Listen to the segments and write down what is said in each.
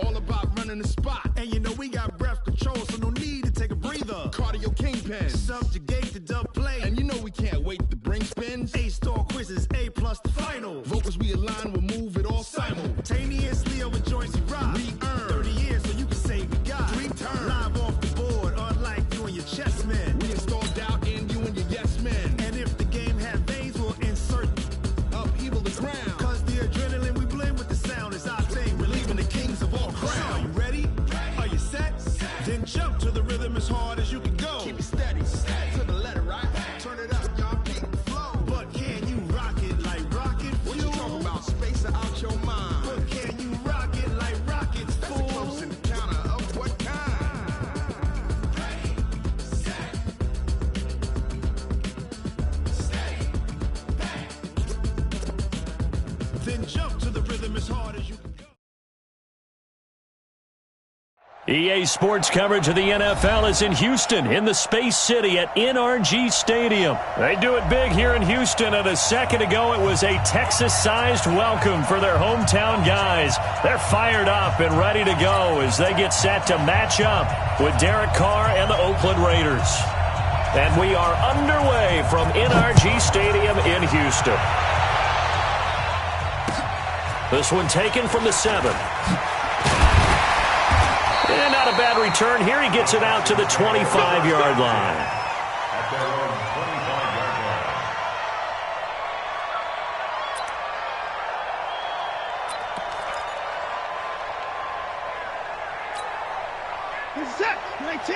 All about running the spot. And you know we got breath control, so no need to take a breather. Cardio kingpin. Subjugate the dub play. And you know we can't wait to bring spins. A-star quizzes, A+ the final. Vocals we align, we'll move it all simultaneously over joints we rock. We earn 30 years so you can say we got 3 turns. Live off the board, unlike you and your chess men. We install doubt in you and your yes men. And if the game had veins, we'll insert upheaval the ground. Cause the adrenaline we blend with the sound is our thing. We're leaving the kings of all crowns. So are you ready? Are you set? Then jump to the rhythm as hard as you can go. Keep it steady, to the letter, right? Turn it up, y'all, keep the flow. But can you rock it like rocket fuel? What you talking about? Space or out your mind? But can you rock it like rockets, That's fool? a close encounter of what kind? Ready, set, stay back. Then jump to the rhythm as hard as you can go. EA Sports coverage of the NFL is in Houston, in the Space City at NRG Stadium. They do it big here in Houston, and a second ago it was a Texas-sized welcome for their hometown guys. They're fired up and ready to go as they get set to match up with Derek Carr and the Oakland Raiders. And we are underway from NRG Stadium in Houston. This one taken from the 7. And not a bad return here. He gets it out to the 25-yard line. At their own 25-yard line. He's set. 19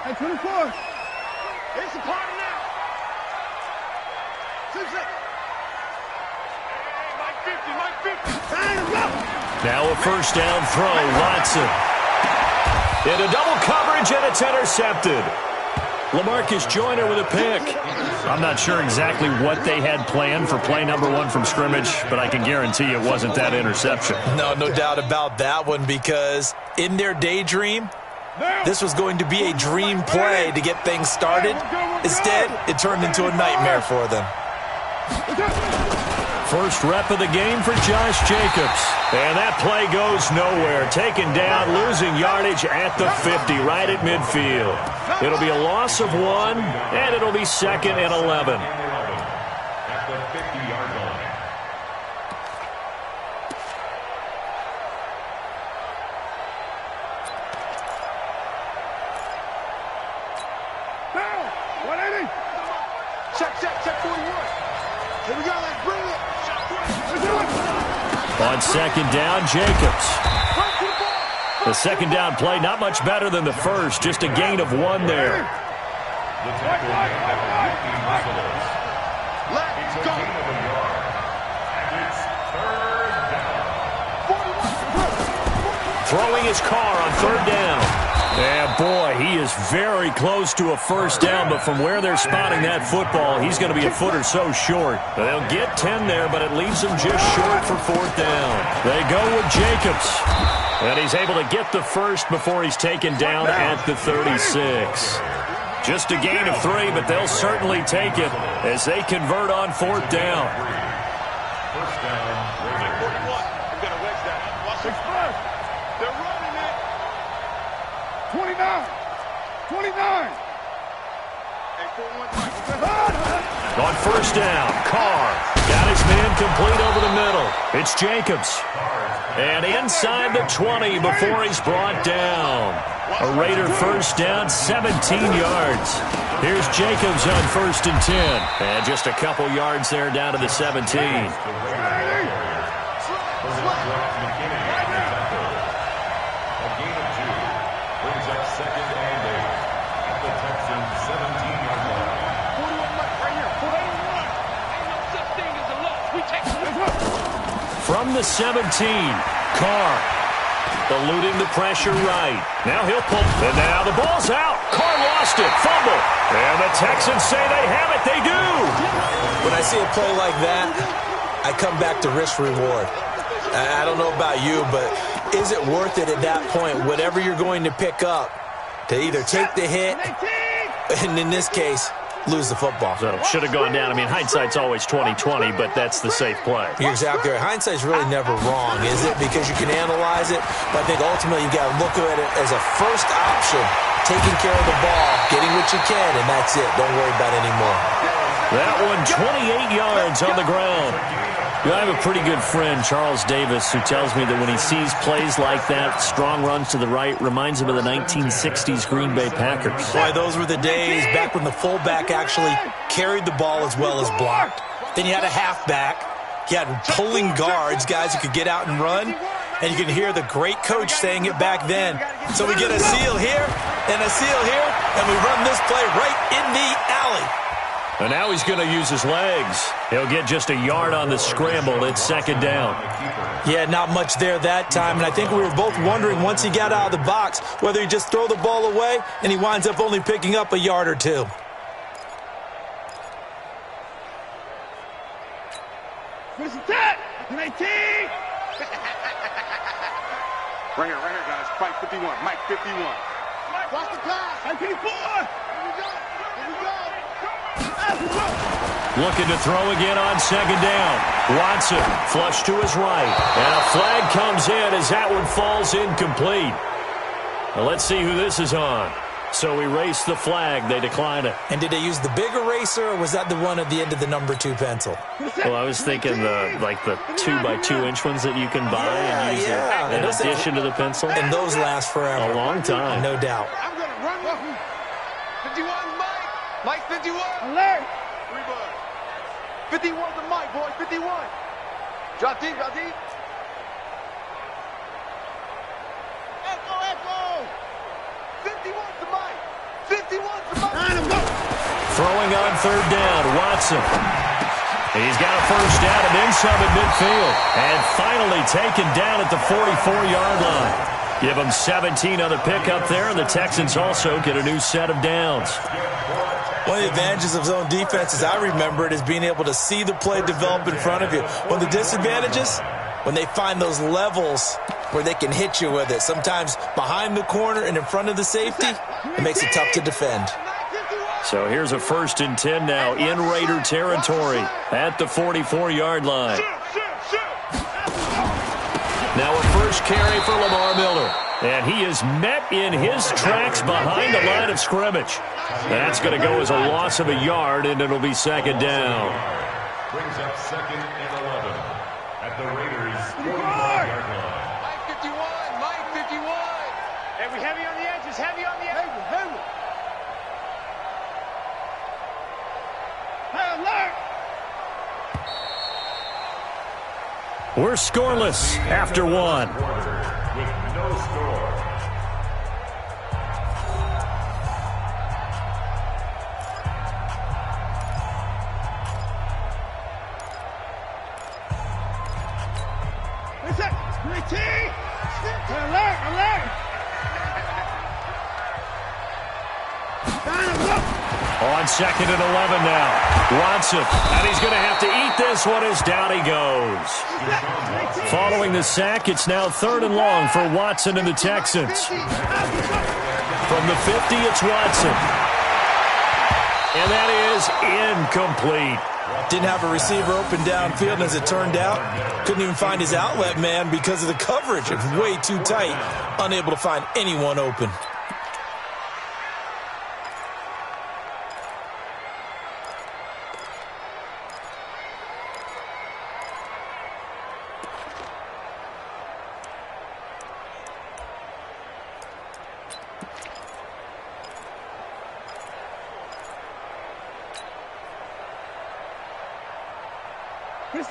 and 24. It's a party now. 2-6. Mike 50, Mike 50. Time to go. Now a first down throw. Watson. Into double coverage, and it's intercepted. LaMarcus Joyner with a pick. I'm not sure exactly what they had planned for play number 1 from scrimmage, but I can guarantee it wasn't that interception. No doubt about that one, because in their daydream, this was going to be a dream play to get things started. Instead, it turned into a nightmare for them. First rep of the game for Josh Jacobs. And that play goes nowhere. Taken down, losing yardage at the 50, right at midfield. It'll be a loss of 1, and it'll be 2nd and 11. At the 50-yard line. Now, 180. Check 41. Here we go, let's bring it. On second down, Jacobs. The second down play, not much better than the first, just a gain of 1 there. The tackle at 15 seconds. Let's It's a go. gain of a yard. And it's 3rd down. Throwing his car on 3rd down. And boy, he is very close to a first down, but from where they're spotting that football, he's going to be a foot or so short. They'll get 10 there, but it leaves them just short for 4th down. They go with Jacobs. And he's able to get the first before he's taken down at the 36. Just a gain of 3, but they'll certainly take it as they convert on 4th down. First down, Raiders. We've got to wedge that. Watch it. They're running it. 29. 29. On first down, Carr got his man complete over the middle. It's Jacobs. And inside the 20 before he's brought down. A Raider first down, 17 yards. Here's Jacobs on 1st and 10. And just a couple yards there down to the 17. From the 17, Carr eluding the pressure right. Now he'll pull, and now the ball's out. Carr lost it, fumble. And the Texans say they have it. They do. When I see a play like that, I come back to risk reward. I don't know about you, but is it worth it at that point, whatever you're going to pick up, to either take the hit, and in this case, lose the football. So should have gone down. I mean, hindsight's always 20/20, but that's the safe play. You're exactly right. Hindsight's really never wrong, is it? Because you can analyze it, but I think ultimately you got to look at it as a first option, taking care of the ball, getting what you can, and that's it. Don't worry about it anymore. That one 28 yards on the ground. I have a pretty good friend, Charles Davis, who tells me that when he sees plays like that, strong runs to the right, reminds him of the 1960s Green Bay Packers. Boy, those were the days back when the fullback actually carried the ball as well as blocked. Then you had a halfback. You had pulling guards, guys who could get out and run. And you can hear the great coach saying it back then. So we get a seal here and a seal here, and we run this play right in the alley. And now he's going to use his legs. He'll get just a yard on the scramble. It's second down. Yeah, not much there that time. And I think we were both wondering once he got out of the box whether he'd just throw the ball away, and he winds up only picking up a yard or two. Where's the tap? 19! Right here, guys. Mike 51. Mike 51. Watch the pass. Mike 54! Here we go. Looking to throw again on second down. Watson flush to his right. And a flag comes in as that one falls incomplete. Now let's see who this is on. So erase the flag. They decline it. And did they use the big eraser, or was that the one at the end of the number 2 pencil? Well, I was thinking the 2x2-inch ones that you can buy and use in addition to the pencil. And those last forever. A long time. No doubt. I'm going to run. 51, Mike. Mike 51. Alert! 51 to Mike, boys. 51. Drop deep, drop deep. Echo. 51 to Mike. 51 to Mike. Throwing on third down, Watson. He's got a first down and then some at midfield. And finally taken down at the 44-yard line. Give them 17 on the pickup there, and the Texans also get a new set of downs. One of the advantages of zone defense, as I remember it, is being able to see the play develop in front of you. One of the disadvantages, when they find those levels where they can hit you with it, sometimes behind the corner and in front of the safety, it makes it tough to defend. So here's a 1st and 10 now in Raider territory at the 44-yard line. Now a first carry for Lamar Miller. And he is met in his tracks behind the line of scrimmage. That's going to go as a loss of a yard, and it'll be second down. Brings up 2nd and 11 at the Raiders' 45-yard line. Mike 51. Mike 51. Hey, we heavy on the edges. Heavy on the edges. Hey, alert! We're scoreless after one. With no score. What's that? 19! Alert! On 2nd and 11 now. Watson, and he's going to have to eat this one as down he goes. Following the sack, it's now 3rd and long for Watson and the Texans. From the 50, it's Watson. And that is incomplete. Didn't have a receiver open downfield, and as it turned out, couldn't even find his outlet man because of the coverage. It was way too tight, unable to find anyone open.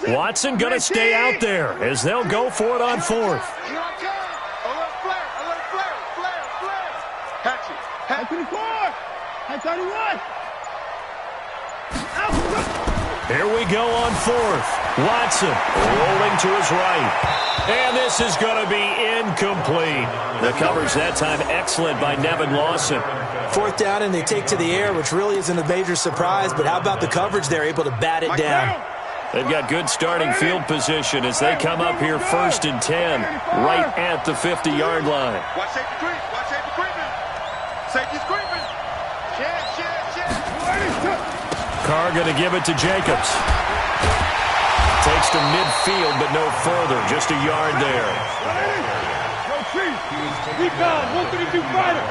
Watson going to stay out there as they'll go for it on 4th. Here I come. Alert flare. Catch it. High 24! High 31! Here we go on 4th. Watson rolling to his right. And this is going to be incomplete. The coverage that time excellent by Nevin Lawson. 4th down, and they take to the air, which really isn't a major surprise, but how about the coverage there, able to bat it down? They've got good starting field position as they come up here 1st and 10, right at the 50-yard line. Watch safety creep. Safety's creeping. Shit! Carr going to give it to Jacobs. Takes to midfield, but no further. Just a yard there. Recon, 132 fighter.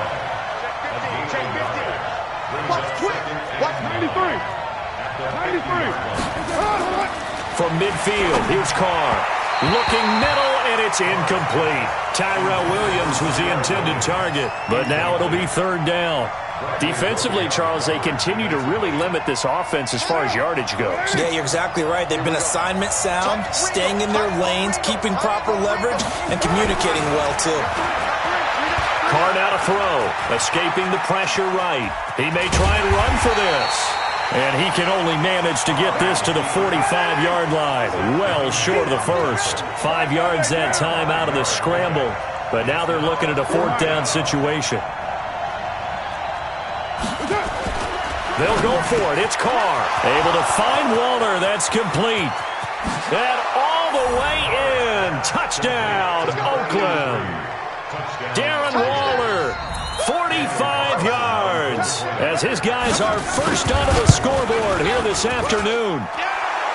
Watch quick. Watch 93. 93. From midfield, here's Carr. Looking middle, and it's incomplete. Tyrell Williams was the intended target, but now it'll be third down. Defensively, Charles, they continue to really limit this offense as far as yardage goes. Yeah, you're exactly right. They've been assignment sound, staying in their lanes, keeping proper leverage, and communicating well, too. Carr now to throw, escaping the pressure right. He may try and run for this. And he can only manage to get this to the 45-yard line. Well short of the first. 5 yards that time out of the scramble. But now they're looking at a fourth down situation. They'll go for it. It's Carr. Able to find Waller. That's complete. And all the way in. Touchdown, Oakland. Darren Waller, 45 yards, as his guys are first onto the scoreboard here this afternoon.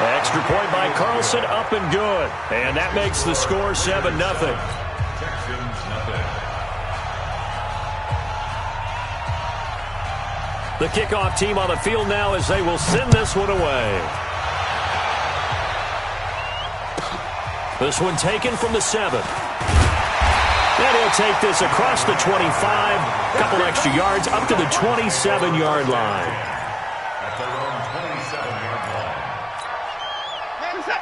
Extra point by Carlson, up and good. And that makes the score 7-0. The kickoff team on the field now as they will send this one away. This one taken from the 7. And he'll take this across the 25, a couple extra yards, up to the 27-yard line.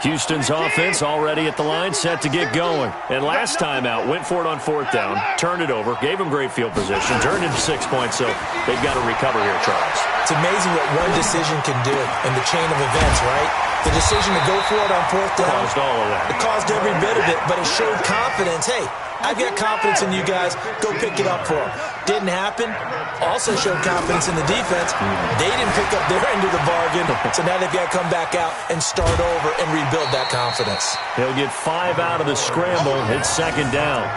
Houston's offense already at the line, set to get going. And last time out, went for it on fourth down, turned it over, gave them great field position, turned into 6 points, so they've got to recover here, Charles. It's amazing what one decision can do in the chain of events, right? The decision to go for it on fourth down. Caused all of that. It caused every bit of it, but it showed confidence. Hey, I've got confidence in you guys. Go pick it up for them. Didn't happen. Also showed confidence in the defense. They didn't pick up their end of the bargain, so now they've got to come back out and start over and rebuild that confidence. He'll get 5 out of the scramble. It's second down.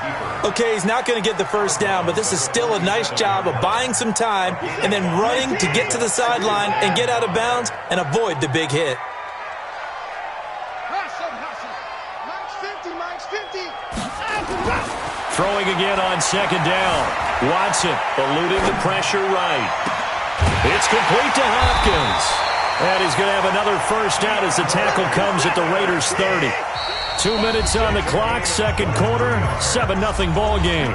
Okay, he's not going to get the first down, but this is still a nice job of buying some time and then running to get to the sideline and get out of bounds and avoid the big hit. Throwing again on second down. Watson eluding the pressure right. It's complete to Hopkins. And he's going to have another first down as the tackle comes at the Raiders' 30. 2 minutes on the clock, second quarter, 7-0 ball game.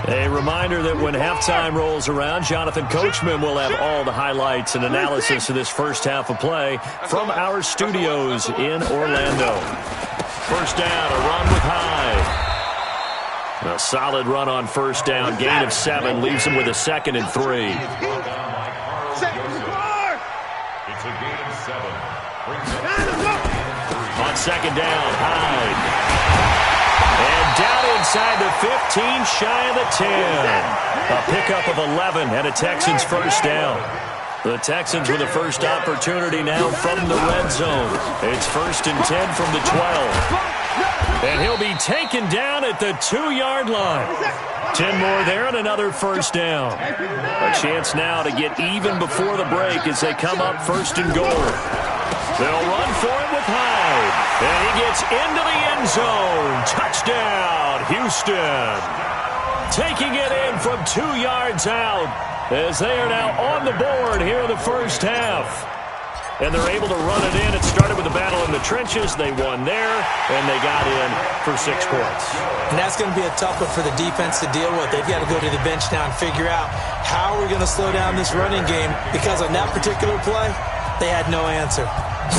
A reminder that when halftime rolls around, Jonathan Coachman will have all the highlights and analysis of this first half of play from our studios in Orlando. First down, a run with Hyde. A solid run on first down, gain of 7, leaves him with a 2nd and 3. It's a gain of 7. On second down, Hyde. And down inside the 15, shy of the 10. A pickup of 11 and a Texans first down. The Texans with the first opportunity now from the red zone. It's 1st and 10 from the 12. And he'll be taken down at the 2-yard line. 10 more there and another first down. A chance now to get even before the break as they come up 1st and goal. They'll run for it with Hyde. And he gets into the end zone. Touchdown, Houston. Taking it in from 2 yards out as they are now on the board here in the first half. And they're able to run it in. It started with a battle in the trenches. They won there, and they got in for 6 points. And that's going to be a tough one for the defense to deal with. They've got to go to the bench now and figure out how we're going to slow down this running game, because on that particular play, they had no answer.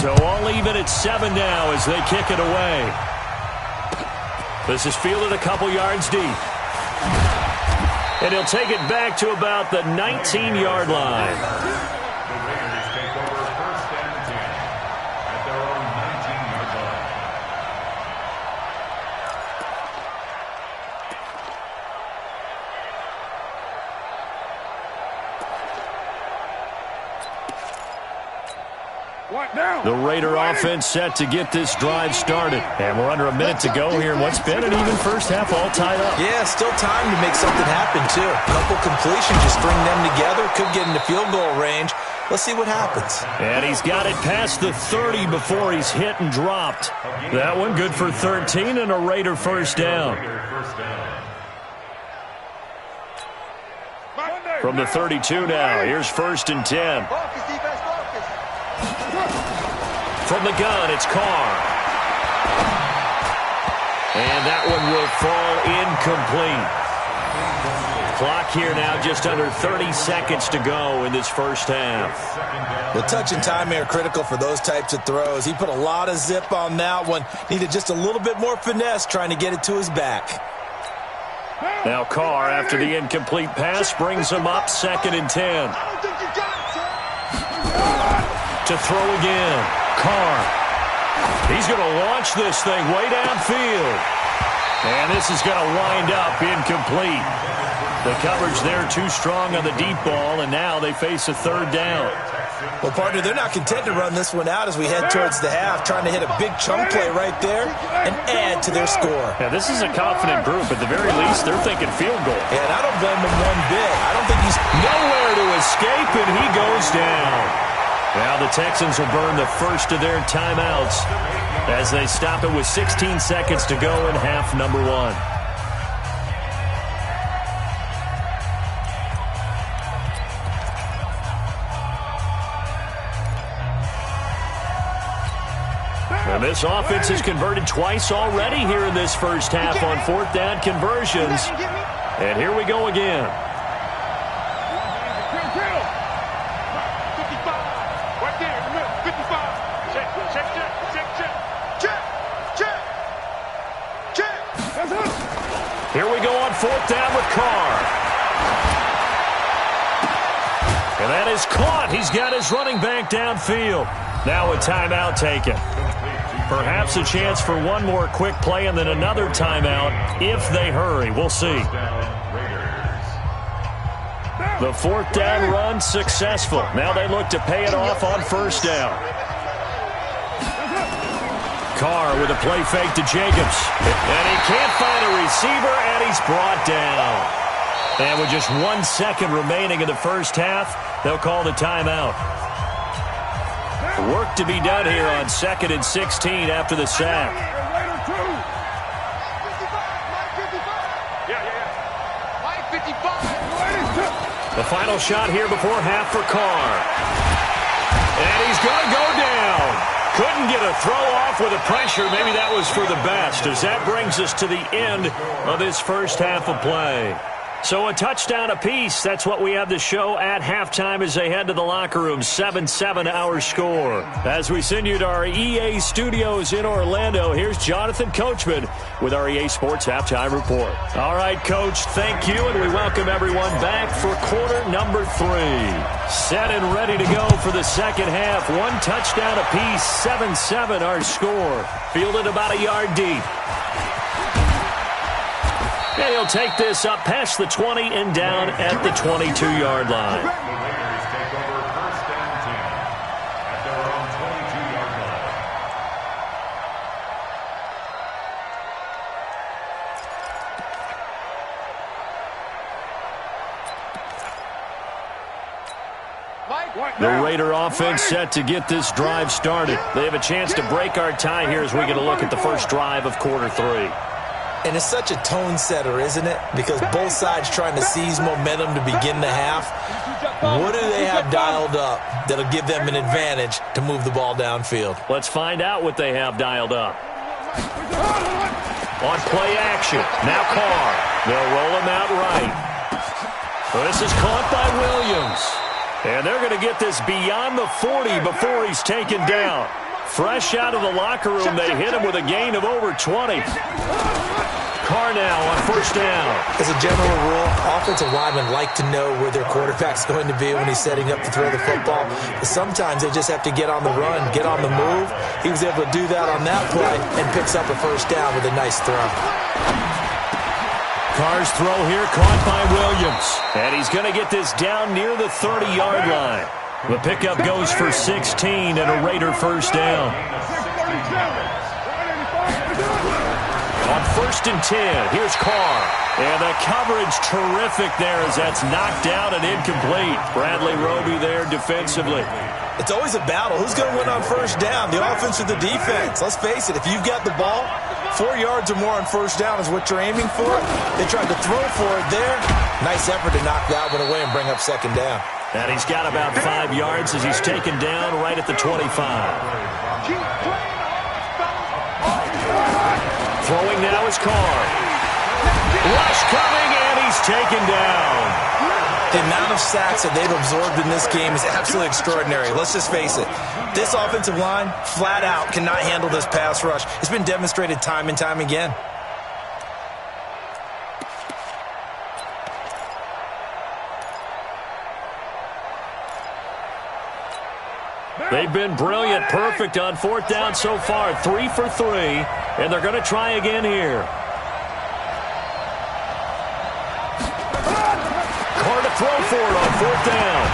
So all even at 7 now as they kick it away. This is fielded a couple yards deep. And he'll take it back to about the 19-yard line. The Raiders take over 1st and 10 at their own 19-yard line. The Raider offense set to get this drive started. And we're under a minute to go here in what's been an even first half, all tied up. Yeah, still time to make something happen, too. A couple completions, just string them together. Could get into field goal range. Let's see what happens. And he's got it past the 30 before he's hit and dropped. That one good for 13 and a Raider first down. From the 32 now, here's 1st and 10. From the gun, it's Carr. And that one will fall incomplete. Clock here now just under 30 seconds to go in this first half. The touch and time are critical for those types of throws. He put a lot of zip on that one. Needed just a little bit more finesse trying to get it to his back. Now Carr, after the incomplete pass, brings him up 2nd and 10. To throw again. Carr. He's going to launch this thing way downfield. And this is going to wind up incomplete. The coverage there too strong on the deep ball, and now they face a 3rd down. Well, partner, they're not content to run this one out as we head towards the half, trying to hit a big chunk play right there and add to their score. Yeah, this is a confident group. At the very least, they're thinking field goal. And I don't blame them one bit. I don't think he's nowhere to escape, and he goes down. Now the Texans will burn the first of their timeouts as they stop it with 16 seconds to go in half number 1. And this offense has converted twice already here in this first half on 4th down conversions. And here we go again. 55. Right there in the middle. 55. Check. Here we go on 4th down with Carr. And that is caught. He's got his running back downfield. Now a timeout taken. Perhaps a chance for one more quick play and then another timeout if they hurry. We'll see. The 4th down run successful. Now they look to pay it off on 1st down. Carr with a play fake to Jacobs. And he can't find a receiver, and he's brought down. And with just 1 second remaining in the first half, they'll call the timeout. Work to be done here on 2nd and 16 after the sack. The final shot here before half for Carr. And he's going to go down. Couldn't get a throw off with the pressure. Maybe that was for the best, as that brings us to the end of this first half of play. So a touchdown apiece. That's what we have to show at halftime as they head to the locker room. 7-7 our score. As we send you to our EA studios in Orlando, here's Jonathan Coachman with our EA Sports Halftime Report. All right, Coach, thank you, and we welcome everyone back for quarter number 3. Set and ready to go for the second half. 1 touchdown apiece, 7-7 our score. Fielded about a yard deep. And he'll take this up past the 20 and down at the 22-yard line. The Raiders take over 1st and 10 at their own 22-yard line. The Raider offense set to get this drive started. They have a chance to break our tie here as we get a look at the first drive of quarter 3. And it's such a tone setter, isn't it? Because both sides trying to seize momentum to begin the half. What do they have dialed up that'll give them an advantage to move the ball downfield? Let's find out what they have dialed up. On play action. Now Carr. They'll roll him out right. Well, this is caught by Williams. And they're going to get this beyond the 40 before he's taken down. Fresh out of the locker room, they hit him with a gain of over 20. Carr now on 1st down. As a general rule, offensive linemen like to know where their quarterback's going to be when he's setting up to throw the football. But sometimes they just have to get on the run, get on the move. He was able to do that on that play and picks up a 1st down with a nice throw. Carr's throw here caught by Williams. And he's going to get this down near the 30-yard line. The pickup goes for 16 and a Raider first down. On 1st and 10, here's Carr. And the coverage terrific there as that's knocked down and incomplete. Bradley Roby there defensively. It's always a battle. Who's going to win on first down, the offense or the defense? Let's face it, if you've got the ball, 4 yards or more on first down is what you're aiming for. They tried to throw for it there. Nice effort to knock that one away and bring up second down. And he's got about 5 yards as he's taken down right at the 25. Throwing now is Carr. Rush coming, and he's taken down. The amount of sacks that they've absorbed in this game is absolutely extraordinary. Let's just face it. This offensive line, flat out, cannot handle this pass rush. It's been demonstrated time and time again. They've been brilliant, perfect on 4th down so far. 3 for 3, and they're going to try again here. Carr to throw for it on 4th down.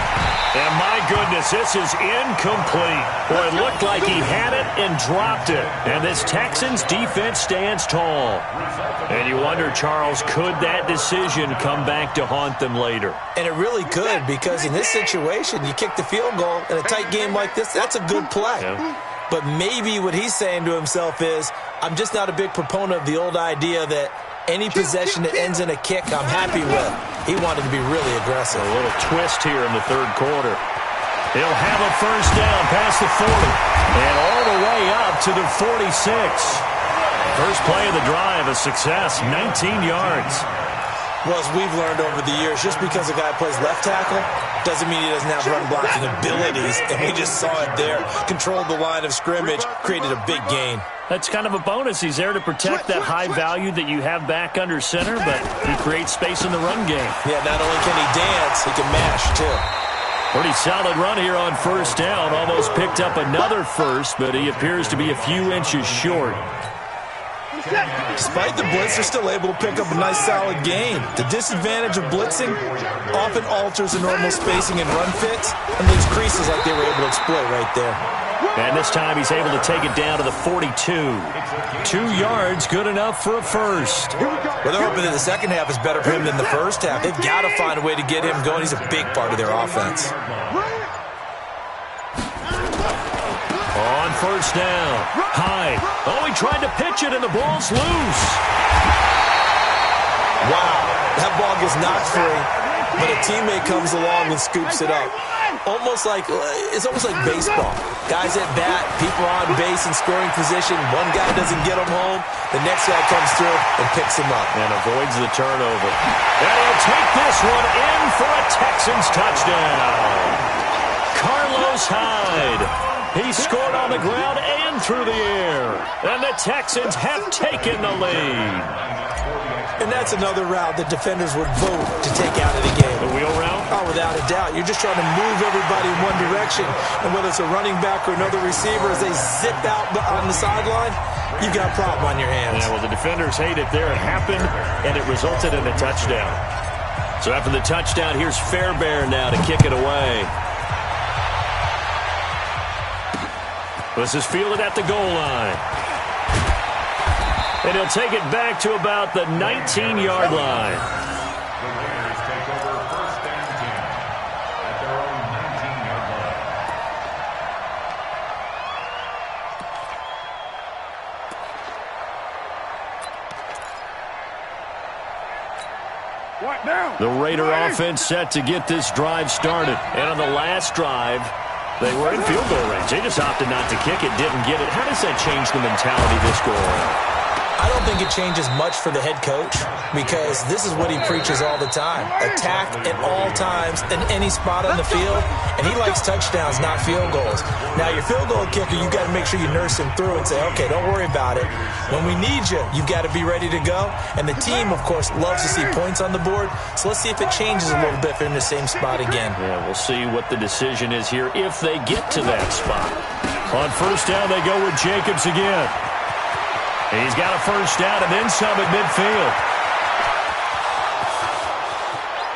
And my goodness, this is incomplete. Boy, it looked like he had it and dropped it. And this Texans defense stands tall. And you wonder, Charles, could that decision come back to haunt them later? And it really could, because in this situation, you kick the field goal in a tight game like this, that's a good play. Yeah. But maybe what he's saying to himself is, I'm just not a big proponent of the old idea that any possession that ends in a kick I'm happy with. He wanted to be really aggressive. A little twist here in the 3rd quarter. He'll have a first down past the 40 and all the way up to the 46. First play of the drive, a success, 19 yards. Well, as we've learned over the years, just because a guy plays left tackle doesn't mean he doesn't have run blocking abilities, and we just saw it there. Controlled the line of scrimmage, created a big gain. That's kind of a bonus. He's there to protect that high value that you have back under center, but he creates space in the run game. Yeah, not only can he dance, he can mash, too. Pretty solid run here on first down. Almost picked up another first, but he appears to be a few inches short. Despite the blitz, they're still able to pick up a nice solid gain. The disadvantage of blitzing often alters the normal spacing and run fits and leaves creases like they were able to exploit right there. And this time he's able to take it down to the 42. 2 yards, good enough for a first. Well, they're hoping that the second half is better for him than the first half. They've got to find a way to get him going. He's a big part of their offense. On first down, Hyde. Oh, he tried to pitch it, and the ball's loose. Wow, that ball gets knocked free, but a teammate comes along and scoops it up. It's almost like baseball. Guys at bat, people on base in scoring position. One guy doesn't get him home. The next guy comes through and picks him up. And avoids the turnover. And he'll take this one in for a Texans touchdown. Carlos Hyde. He scored on the ground and through the air. And the Texans have taken the lead. And that's another route that defenders would vote to take out of the game. The wheel route? Oh, without a doubt. You're just trying to move everybody in one direction. And whether it's a running back or another receiver, as they zip out on the sideline, you've got a problem on your hands. Yeah, well, the defenders hate it there. It happened, and it resulted in a touchdown. So after the touchdown, here's Fairbairn now to kick it away. This is fielded at the goal line. And he'll take it back to about the 19-yard line. The Raiders take over first and 10 at their own 19-yard line. What now? The Raider offense set to get this drive started. And on the last drive, they were in field goal range. They just opted not to kick it, didn't get it. How does that change the mentality this go around? I don't think it changes much for the head coach because this is what he preaches all the time. Attack at all times in any spot on the field, and he likes touchdowns, not field goals. Now, your field goal kicker, you've got to make sure you nurse him through and say, okay, don't worry about it. When we need you, you've got to be ready to go. And the team, of course, loves to see points on the board, so let's see if it changes a little bit if they're in the same spot again. Yeah, we'll see what the decision is here if they get to that spot. On first down, they go with Jacobs again. He's got a first down and then some at midfield.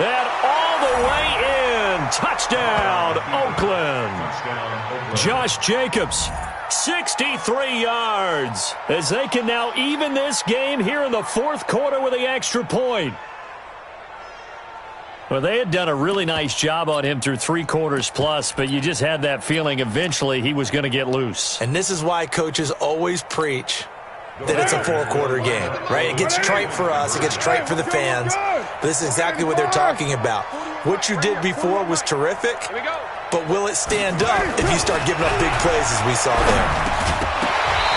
And all the way in touchdown, Oakland. Josh Jacobs, 63 yards, as they can now even this game here in the fourth quarter with the extra point. Well, they had done a really nice job on him through 3 quarters plus, but you just had that feeling eventually he was going to get loose. And this is why coaches always preach that it's a 4-quarter game, right? It gets trite for us. It gets trite for the fans. But this is exactly what they're talking about. What you did before was terrific, but will it stand up if you start giving up big plays as we saw there?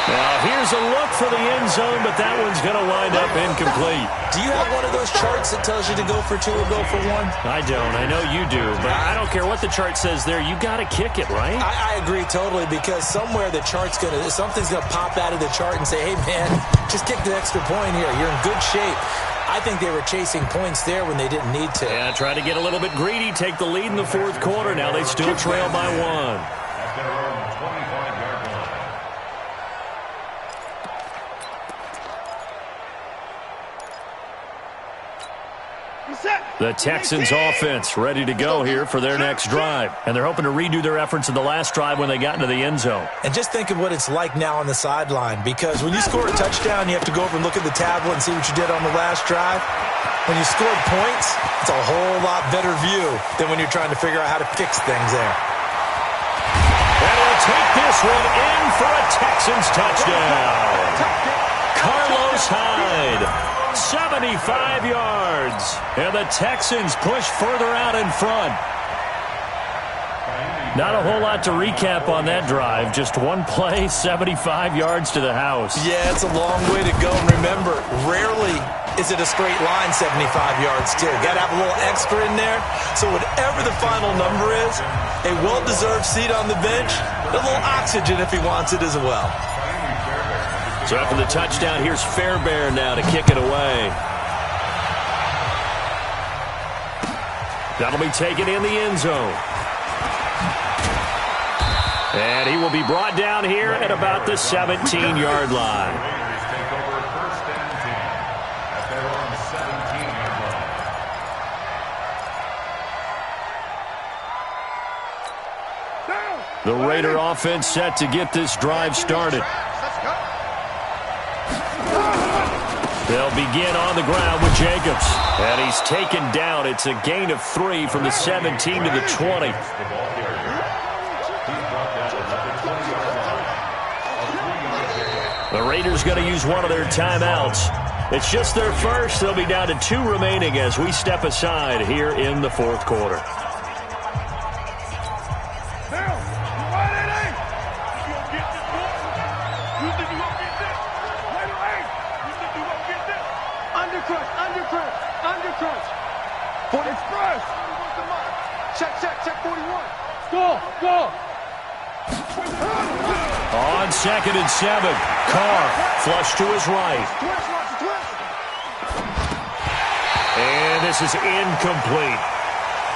Now, here's a look for the end zone, but that one's going to wind up incomplete. Do you have one of those charts that tells you to go for 2 or go for 1? I don't. I know you do, but I don't care what the chart says there. You got to kick it, right? I agree totally, because somewhere the chart's something's going to pop out of the chart and say, hey, man, just kick the extra point here. You're in good shape. I think they were chasing points there when they didn't need to. Yeah, try to get a little bit greedy, take the lead in the fourth quarter. Now they still trail by 1. At their own 25-yard line. The Texans offense ready to go here for their next drive. And they're hoping to redo their efforts in the last drive when they got into the end zone. And just think of what it's like now on the sideline, because when you score a touchdown, you have to go over and look at the tablet and see what you did on the last drive. When you scored points, it's a whole lot better view than when you're trying to figure out how to fix things there. And he'll take this one in for a Texans touchdown. Carlos Hyde. 75 yards. And the Texans push further out in front. Not a whole lot to recap on that drive. Just one play, 75 yards to the house. Yeah, it's a long way to go. And remember, rarely is it a straight line 75 yards, too. Got to have a little extra in there. So whatever the final number is, a well-deserved seat on the bench, a little oxygen if he wants it as well. So after the touchdown, here's Fairbairn now to kick it away. That'll be taken in the end zone. And he will be brought down here at about the 17-yard line. Raiders take over first and 10 at their own 17-yard line. The Raider offense set to get this drive started. They'll begin on the ground with Jacobs. And he's taken down. It's a gain of 3 from the 17 to the 20. The Raiders going to use one of their timeouts. It's just their first. They'll be down to 2 remaining as we step aside here in the fourth quarter. On 2nd and 7, Carr flush to his right. And this is incomplete.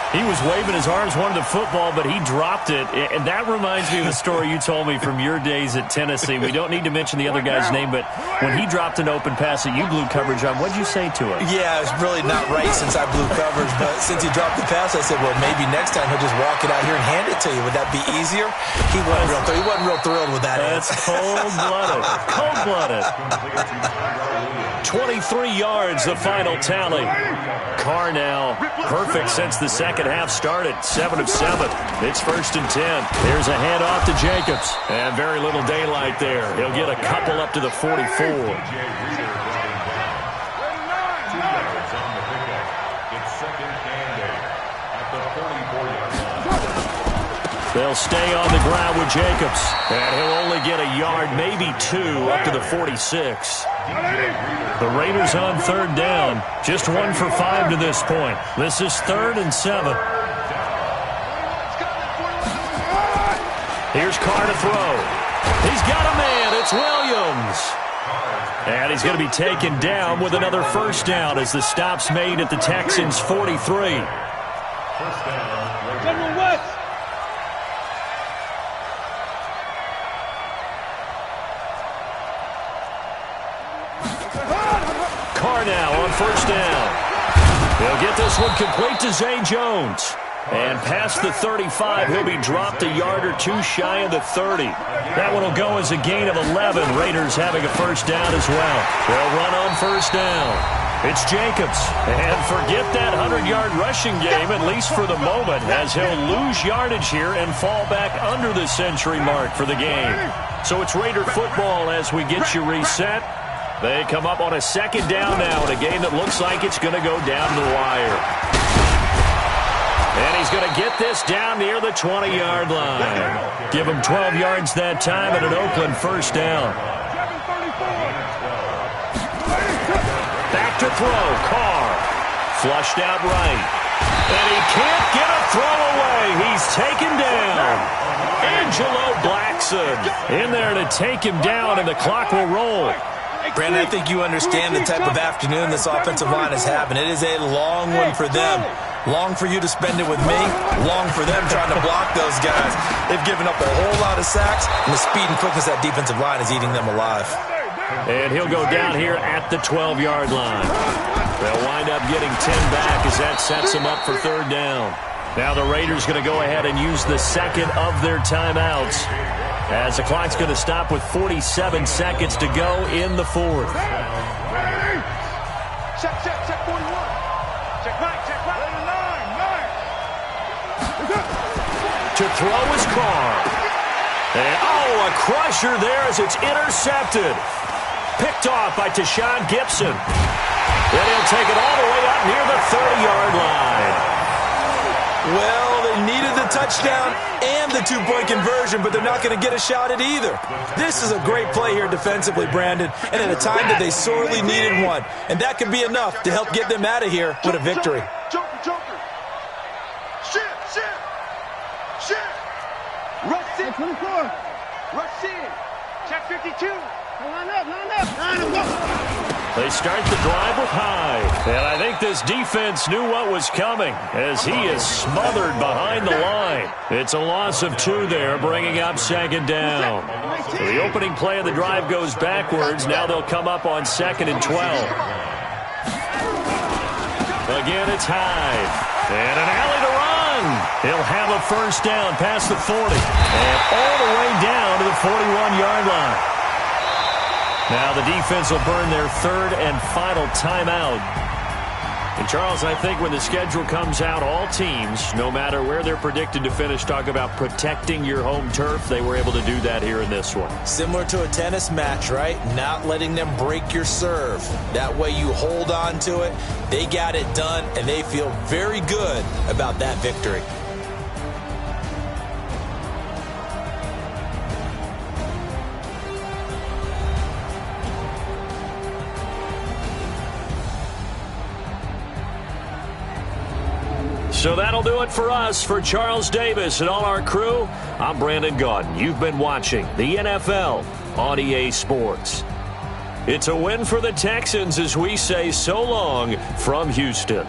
He was waving his arms, wanted the football, but he dropped it. And that reminds me of the story you told me from your days at Tennessee. We don't need to mention the other guy's name, but when he dropped an open pass that you blew coverage on, what did you say to him? Yeah, it's really not right since I blew coverage, but since he dropped the pass, I said, well, maybe next time he'll just walk it out here and hand it to you. Would that be easier? He wasn't real thrilled with that. That's cold-blooded. Cold-blooded. 23 yards, the final tally. Carr now perfect since the second half started. 7 of 7. It's 1st and 10. Here's a handoff to Jacobs. And very little daylight there. He'll get a couple up to the 44. They'll stay on the ground with Jacobs. And he'll only get a yard, maybe 2, up to the 46. The Raiders on 3rd down. Just 1 for 5 to this point. This is 3rd and 7. Here's Carr to throw. He's got a man. It's Williams. And he's going to be taken down with another first down as the stop's made at the Texans' 43. First down, General West. Carr now on 1st down. They'll get this one complete to Zay Jones. And past the 35, he'll be dropped a yard or two shy of the 30. That one will go as a gain of 11. Raiders having a first down as well. They'll run on first down. It's Jacobs. And forget that 100-yard rushing game, at least for the moment, as he'll lose yardage here and fall back under the century mark for the game. So it's Raider football as we get you reset. They come up on a second down now in a game that looks like it's going to go down the wire. And he's going to get this down near the 20-yard line. Give him 12 yards that time and an Oakland first down. Back to throw. Carr. Flushed out right. And he can't get a throw away. He's taken down. Angelo Blackson in there to take him down, and the clock will roll. Brandon, I think you understand the type of afternoon this offensive line is having. It is a long one for them. Long for you to spend it with me. Long for them trying to block those guys. They've given up a whole lot of sacks, and the speed and quickness of that defensive line is eating them alive. And he'll go down here at the 12-yard line. They'll wind up getting 10 back as that sets them up for third down. Now the Raiders going to go ahead and use the second of their timeouts, as the clock's going to stop with 47 seconds to go in the fourth. Check 41. Check right. To throw is Carr. And, a crusher there as it's intercepted. Picked off by Tashawn Gibson. Then he'll take it all the way up near the 30-yard line. Well, they needed the touchdown and the two-point conversion, but they're not going to get a shot at either. This is a great play here defensively, Brandon, and at a time that they sorely needed one. And that could be enough to help get them out of here with a victory. Joker. Shit. Rush in. 24. Rush in. Check 52. Line up. They start the drive with Hyde. And I think this defense knew what was coming as he is smothered behind the line. It's a loss of 2 there, bringing up second down. So the opening play of the drive goes backwards. Now they'll come up on 2nd and 12. Again, it's Hyde. And an alley to run. He'll have a first down past the 40. And all the way down to the 41-yard line. Now the defense will burn their third and final timeout. And Charles, I think when the schedule comes out, all teams, no matter where they're predicted to finish, talk about protecting your home turf. They were able to do that here in this one. Similar to a tennis match, right? Not letting them break your serve. That way you hold on to it. They got it done, and they feel very good about that victory. So that'll do it for us. For Charles Davis and all our crew, I'm Brandon Gaudin. You've been watching the NFL on EA Sports. It's a win for the Texans as we say so long from Houston.